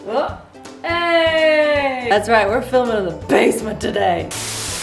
Oh. Hey! That's right, we're filming in the basement today.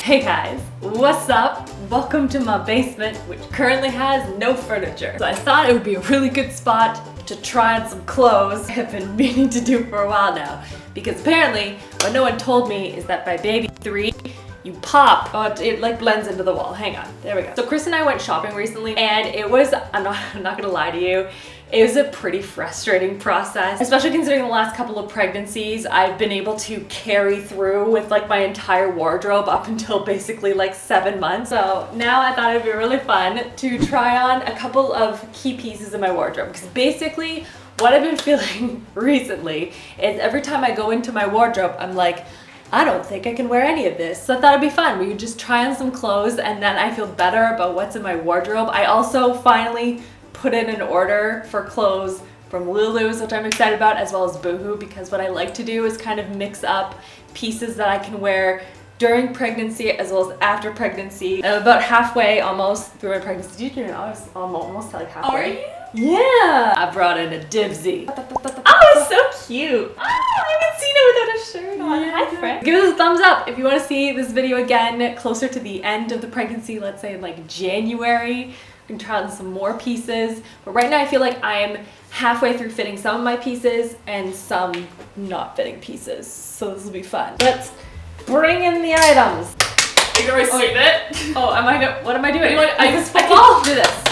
Hey guys, what's up? Welcome to my basement, which currently has no furniture. So I thought it would be a really good spot to try on some clothes I've been meaning to do for a while now. Because apparently, what no one told me is that by baby 3, you pop, it like blends into the wall. Hang on, there we go. So Chris and I went shopping recently and it was, I'm not gonna lie to you, it was a pretty frustrating process, especially considering the last couple of pregnancies I've been able to carry through with like my entire wardrobe up until basically like 7 months. So now I thought it'd be really fun to try on a couple of key pieces in my wardrobe, because basically what I've been feeling recently is every time I go into my wardrobe, I'm like, I don't think I can wear any of this. So I thought it'd be fun. We could just try on some clothes and then I feel better about what's in my wardrobe. I also finally put in an order for clothes from Lulu's, which I'm excited about, as well as Boohoo, because what I like to do is kind of mix up pieces that I can wear during pregnancy as well as after pregnancy. I'm about halfway almost through my pregnancy. Did you know I was almost like halfway? Are you? Yeah! I brought in a divsy. Oh, it's so cute. Oh, I haven't seen it without a shirt on. Yeah. Hi, friend. Give us a thumbs up if you want to see this video again closer to the end of the pregnancy, let's say in like January. We can try on some more pieces. But right now I feel like I'm halfway through fitting some of my pieces and some not fitting pieces. So this will be fun. Let's bring in the items. You can receive it. Oh, what am I doing? I just can do this.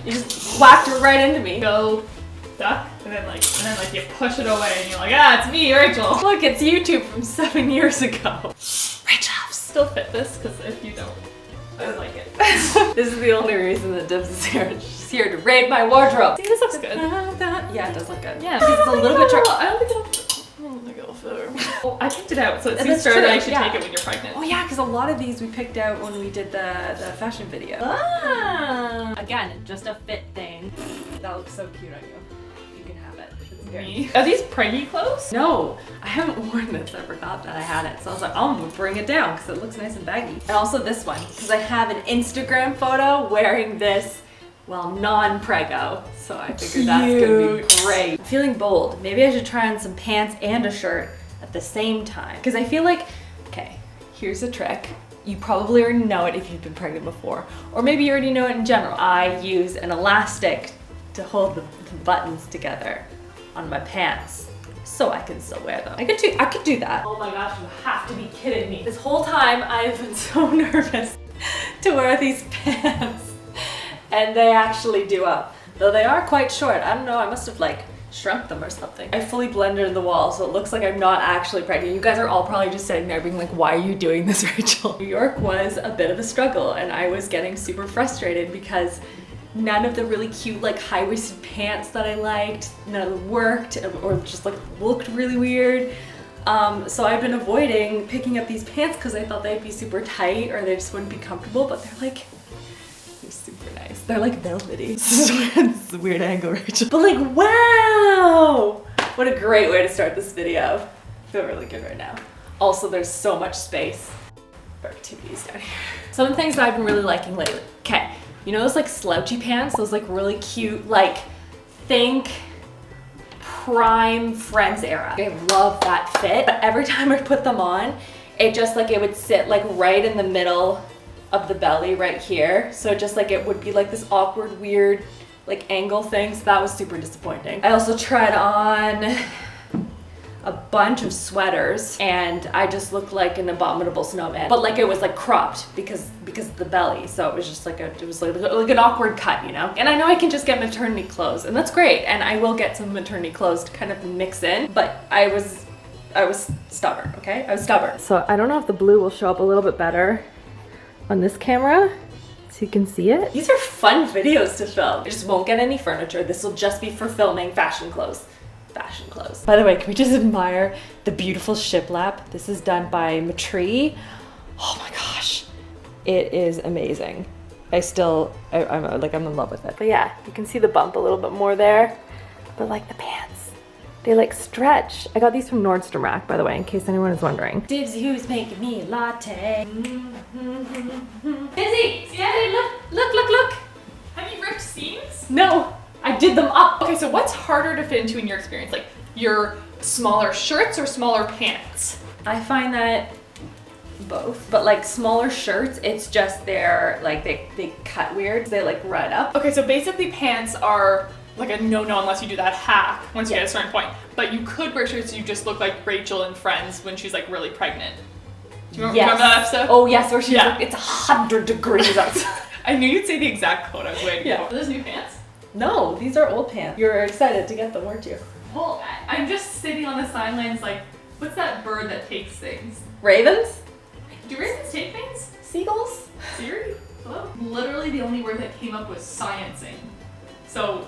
You just whacked it right into me. Go duck, and then like you push it away, and you're like, ah, it's me, Rachel. Look, it's YouTube from 7 years ago. RachhLoves. Still fit this, because if you don't, I don't like it. This is the only reason that Dibs is here. She's here to raid my wardrobe. See, this looks good. Yeah, it does look good. Yeah. It's a little bit tricky. I don't think it'll fit. Well, I picked it out, so it seems That's fair true, that I should yeah. take it when you're pregnant. Oh yeah, because a lot of these we picked out when we did the fashion video. Ah. Again, just a fit thing. That looks so cute on you. You can have it. It's great. Me. Are these preggy clothes? No, I haven't worn this. I forgot that I had it. So I was like, I'm gonna bring it down because it looks nice and baggy. And also this one, because I have an Instagram photo wearing this, well, non-prego. So I figured that's gonna be great. I'm feeling bold. Maybe I should try on some pants and a shirt at the same time. Because I feel like, okay, here's a trick. You probably already know it if you've been pregnant before, or maybe you already know it in general. I use an elastic to hold the buttons together on my pants so I can still wear them. I could do that. Oh my gosh, you have to be kidding me. This whole time I've been so nervous to wear these pants, and they actually do up. Though they are quite short. I don't know, I must have like shrunk them or something. I fully blended in the wall, so it looks like I'm not actually pregnant. You guys are all probably just sitting there being like, why are you doing this, Rachel? New York was a bit of a struggle, and I was getting super frustrated because none of the really cute like high-waisted pants that I liked, none of them worked or just like looked really weird. So I've been avoiding picking up these pants because I thought they'd be super tight or they just wouldn't be comfortable, but they're super nice. They're like velvety. This is a weird angle, Rachel. But like, wow! What a great way to start this video. I feel really good right now. Also, there's so much space for activities down here. Some things that I've been really liking lately. Okay, you know those like slouchy pants? Those like really cute, like think prime Friends era. I love that fit, but every time I put them on, it just like, it would sit like right in the middle of the belly right here. So just like it would be like this awkward, weird like angle thing. So that was super disappointing. I also tried on a bunch of sweaters and I just looked like an abominable snowman. But like it was like cropped because of the belly. So it was just like it was like an awkward cut, you know? And I know I can just get maternity clothes and that's great. And I will get some maternity clothes to kind of mix in, but I was stubborn, okay? I was stubborn. So I don't know if the blue will show up a little bit better on this camera so you can see it. These are fun videos to film. I just won't get any furniture. This will just be for filming fashion clothes. Fashion clothes. By the way, can we just admire the beautiful shiplap? This is done by Maternity. Oh my gosh, it is amazing. I'm in love with it. But yeah, you can see the bump a little bit more there. But like the pants, they like stretch. I got these from Nordstrom Rack, by the way, in case anyone is wondering. Dibs, who's making me a latte? Dibsy, Daddy, look. Have you ripped seams? No, I did them up. Okay, so what's harder to fit into in your experience? Like your smaller shirts or smaller pants? I find that both, but like smaller shirts, it's just like they cut weird. They like run up. Okay, so basically pants are like a no-no unless you do that hack once you Yeah. get a certain point. But you could wear shirts you just look like Rachel in Friends when she's like really pregnant. Do you remember that episode? Oh yes, where she's Yeah. like, it's 100 degrees outside. I knew you'd say the exact quote I was waiting Yeah. for. Are those new pants? No, these are old pants. You were excited to get them, weren't you? Well, I'm just sitting on the sidelines like, what's that bird that takes things? Ravens? Do ravens take things? Seagulls? Siri? Hello? Literally the only word that came up was sciencing. So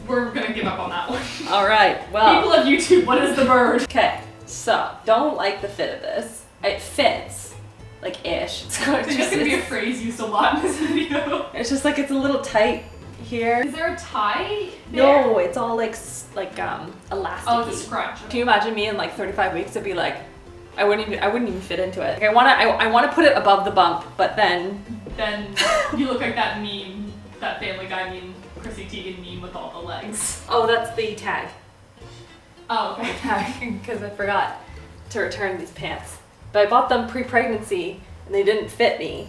we're gonna give up on that one. All right, well. People of YouTube, what is the bird? Okay, so don't like the fit of this. It fits, like ish. It's There's gonna be a phrase used a lot in this video. it's just like it's a little tight here. Is there a tie there? No, it's all like elastic. Oh, it's a scrunch. Can you imagine me in like 35 weeks? It'd be like, I wouldn't even fit into it. Like, I wanna put it above the bump, but then you look like that meme, that Family Guy meme, Chrissy Teigen meme with all the legs. oh, that's the tag. Oh, okay. Because I forgot to return these pants. But I bought them pre-pregnancy and they didn't fit me.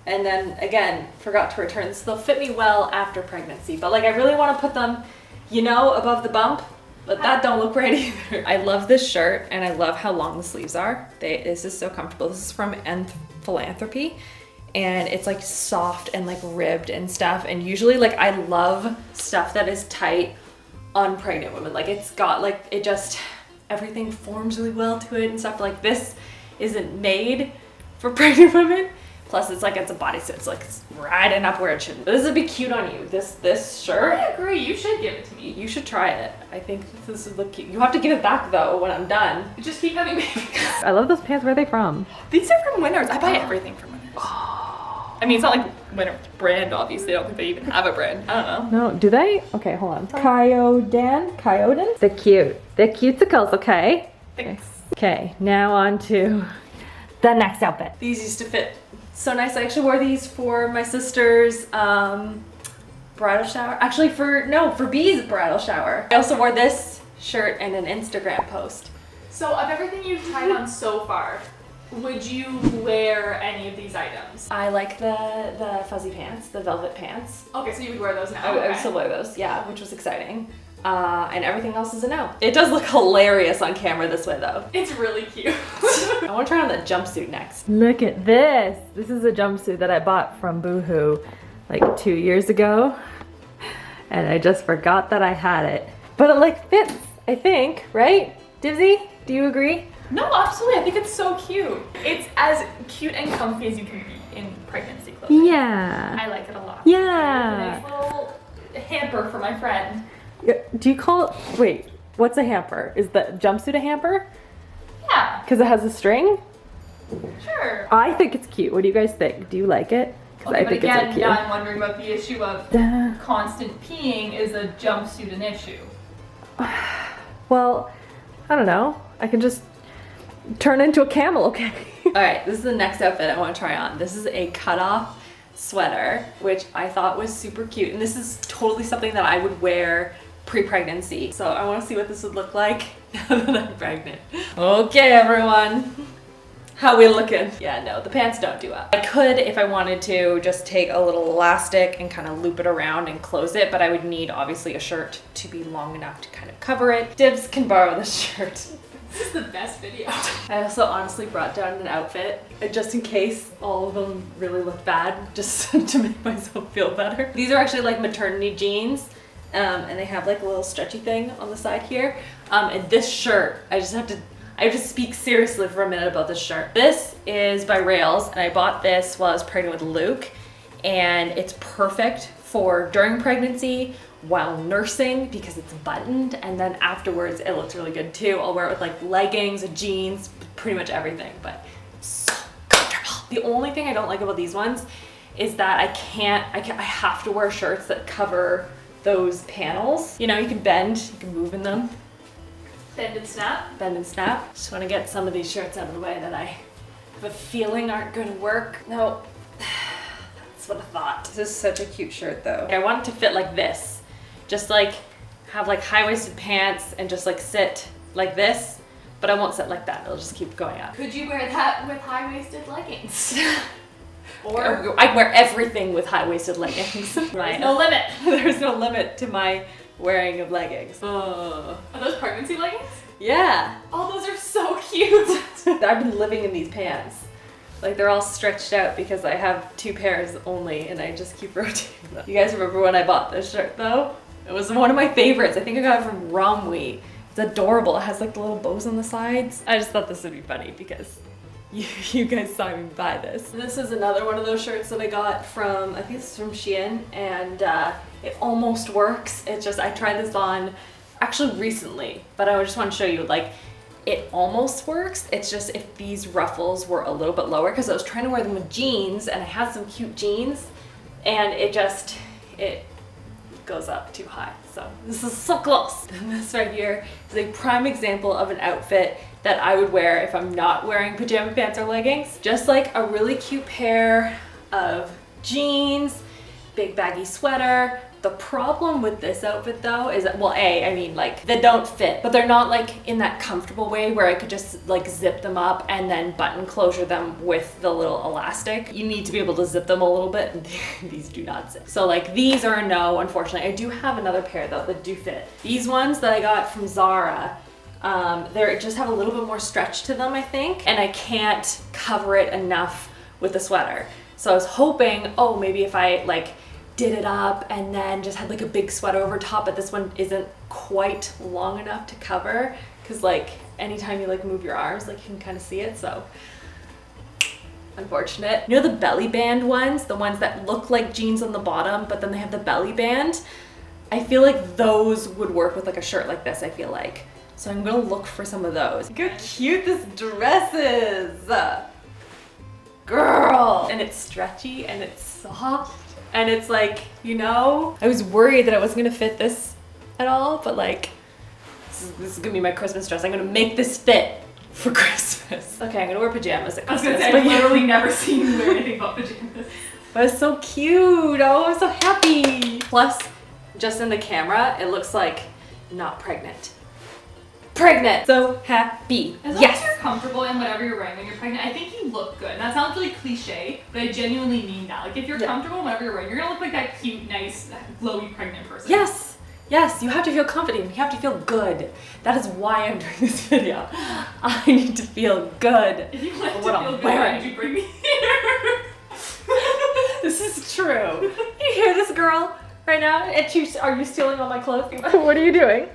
And then again, forgot to return. So they'll fit me well after pregnancy. But like I really want to put them, above the bump. But that don't look right either. I love this shirt and I love how long the sleeves are. This is so comfortable. This is from Philanthropy. And it's like soft and like ribbed and stuff. And usually like I love stuff that is tight on pregnant women. Like it's got like, everything forms really well to it and stuff. Like this isn't made for pregnant women. Plus it's a bodysuit. It's like it's riding up where it shouldn't. But this would be cute on you. This shirt. I agree, you should give it to me. You should try it. I think this would look cute. You have to give it back though when I'm done. Just keep having babies. I love those pants. Where are they from? These are from Winners. I buy everything from Winners. I mean, it's not like Winners brand, obviously. I don't think they even have a brand. I don't know. No, do they? Okay, hold on. Coyodan? They're cute. They're cutesicles, okay? Thanks. Okay, now on to the next outfit. These used to fit so nice. I actually wore these for my sister's bridal shower. Actually, for Bee's bridal shower. I also wore this shirt and an Instagram post. So, of everything you've tried on so far, would you wear any of these items? I like the fuzzy pants, the velvet pants. Okay, so you would wear those now. I would still wear those, yeah, which was exciting. And everything else is a no. It does look hilarious on camera this way though. It's really cute. I want to try on the jumpsuit next. Look at this. This is a jumpsuit that I bought from Boohoo like 2 years ago. And I just forgot that I had it. But it like fits, I think, right? Dibsy, do you agree? No, absolutely. I think it's so cute. It's as cute and comfy as you can be in pregnancy clothing. Yeah. I like it a lot. Yeah. It's a nice little hamper for my friend. Do you call it, wait, what's a hamper? Is the jumpsuit a hamper? Yeah, Because it has a string? sure. I think it's cute. What do you guys think? Do you like it? Because Okay, I but think again, it's so cute. now I'm wondering about the issue of Duh. constant peeing. Is a jumpsuit an issue? Well, I don't know. I can just turn into a camel, okay? All right, this is the next outfit I want to try on. This is a cutoff sweater, which I thought was super cute. And this is totally something that I would wear pre-pregnancy. So I want to see what this would look like now that I'm pregnant. Okay, everyone. How we looking? Yeah, no, the pants don't do up. I could, if I wanted to, just take a little elastic and kind of loop it around and close it, but I would need, obviously, a shirt to be long enough to kind of cover it. Dibs can borrow this shirt. This is the best video. I also honestly brought down an outfit, just in case all of them really look bad, just to make myself feel better. These are actually like maternity jeans, and they have like a little stretchy thing on the side here. And this shirt, I have to speak seriously for a minute about this shirt. This is by RachhLoves, and I bought this while I was pregnant with Luke, and it's perfect for during pregnancy, while nursing, because it's buttoned, and then afterwards it looks really good too. I'll wear it with like leggings, jeans, pretty much everything, but so comfortable. The only thing I don't like about these ones is that I have to wear shirts that cover those panels. You know, you can bend, you can move in them. Bend and snap. Bend and snap. Just want to get some of these shirts out of the way that I have a feeling aren't going to work. No, that's what I thought. This is such a cute shirt though. I want it to fit like this. Just like have like high-waisted pants and just like sit like this, but I won't sit like that. It'll just keep going up. Could you wear that with high-waisted leggings? Or I wear everything with high-waisted leggings. there's no limit. There's no limit to my wearing of leggings. Are those pregnancy leggings? Yeah. Oh, those are so cute. I've been living in these pants. Like they're all stretched out because I have 2 pairs only and I just keep rotating them. You guys remember when I bought this shirt though? It was one of my favorites. I think I got it from Romwe. It's adorable. It has like the little bows on the sides. I just thought this would be funny because you guys saw me buy this. And this is another one of those shirts that I got from, I think this is from Shein, and it almost works. It's just, I tried this on actually recently, but I just want to show you, like, it almost works. It's just if these ruffles were a little bit lower, because I was trying to wear them with jeans and I had some cute jeans and it goes up too high. So this is so close. And this right here is a prime example of an outfit that I would wear if I'm not wearing pajama pants or leggings. Just like a really cute pair of jeans, big baggy sweater. The problem with this outfit though is that, well, I mean like they don't fit, but they're not like in that comfortable way where I could just like zip them up and then button closure them with the little elastic. You need to be able to zip them a little bit and these do not zip. So like these are a no, unfortunately. I do have another pair though that do fit. These ones that I got from Zara, they just have a little bit more stretch to them, I think, and I can't cover it enough with the sweater. So I was hoping, oh, maybe if I like did it up and then just had like a big sweater over top, but this one isn't quite long enough to cover because like anytime you like move your arms, like you can kind of see it, so unfortunate. You know the belly band ones, the ones that look like jeans on the bottom but then they have the belly band? I feel like those would work with like a shirt like this, I feel like. So I'm gonna look for some of those. Look how cute this dress is! Girl! And it's stretchy and it's soft. And it's like, you know, I was worried that I wasn't gonna fit this at all, but like, this is gonna be my Christmas dress. I'm gonna make this fit for Christmas. Okay, I'm gonna wear pajamas at Christmas. I was gonna say, I've literally never seen you wear anything but pajamas. But it's so cute. Oh, I'm so happy. Plus, just in the camera, it looks like not pregnant. Pregnant. So happy. As long as you're comfortable in whatever you're wearing when you're pregnant, I think you look good. And that sounds really cliche, but I genuinely mean that. Like if you're comfortable in whatever you're wearing, you're gonna look like that cute, nice, glowy pregnant person. Yes. Yes, you have to feel confident. You have to feel good. That is why I'm doing this video. I need to feel good. If you want to what feel I'm good, wearing. why did you bring me here? This is true. You hear this girl right now? Are you stealing all my clothes? What are you doing?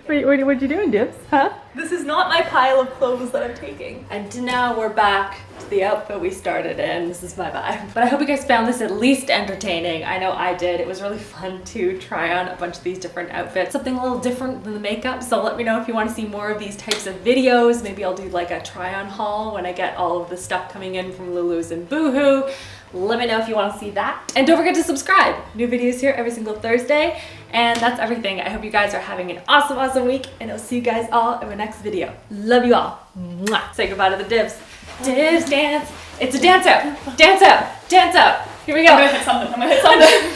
What are you doing, Dibs? Huh? This is not my pile of clothes that I'm taking. And now we're back to the outfit we started in. This is my vibe. But I hope you guys found this at least entertaining. I know I did. It was really fun to try on a bunch of these different outfits. Something a little different than the makeup. So let me know if you want to see more of these types of videos. Maybe I'll do like a try on haul when I get all of the stuff coming in from Lulu's and Boohoo. Let me know if you want to see that. And don't forget to subscribe. New videos here every single Thursday. And that's everything. I hope you guys are having an awesome, awesome week. And I'll see you guys all in my next video. Love you all. Mwah. Say goodbye to the Dibs. Dibs dance. It's a dance out. Dance out. Dance out. Here we go. I'm gonna hit something.